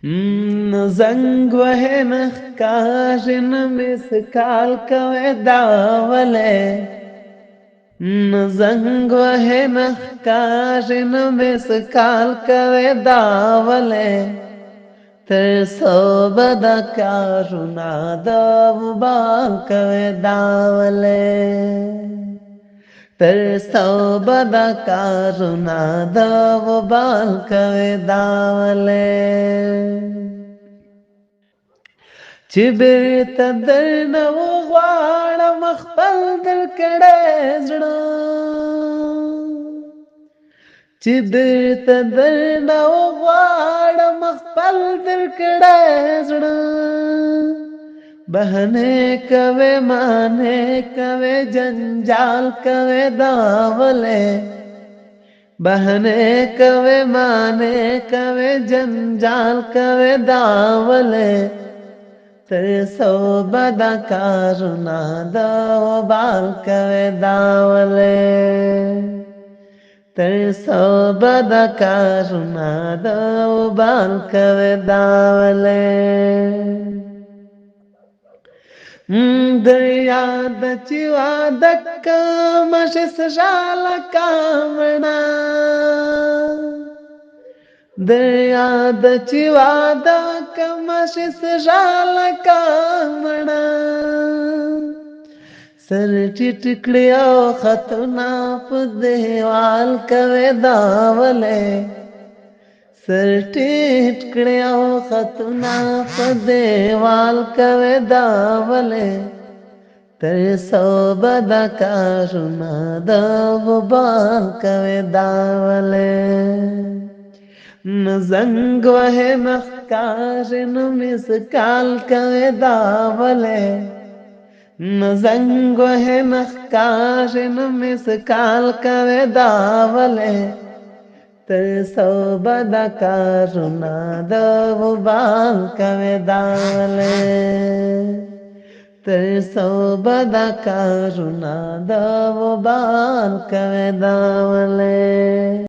زنګ وهې نه ښکاري نه مثقال کوې داولی زنګ وهې نه ښکاري نه مثقال کوې داولی تر څو به د کارونه د وبال کوې داولی تر څو به د کارونه د وبال کوې داولی چې بیرته درنه وغواړم خپل دل کړی زړه چې بیرته درنه وغواړم خپل دل کړی زړه بهانې کوې مانې کوې جنجال کوې داولی بهانې کوې مانې کوې جنجال کوې داولی تر څو به د کارونه د وبال کوې داولی تر څو به د کارونه د وبال کوې داولی د یاد چې واده کم شي سژاله کامړه د یاد چې واده کم شي سژاله کامړه سر ټیټ کړي او خطونه په دیوال کوې داولی سر ټیټ کړي او خطونه په دیوال کوې داولی تر څو به د کارونه د وبال کوې داولی نه زنګ وهې نه ښکاري نه مثقال کوې داولی نه زنګ وهې نه ښکاري نه مثقال کوې داولی تر څو به د کارونه د وبال کوې داولی تر څو به د کارونه د وبال کوې داولی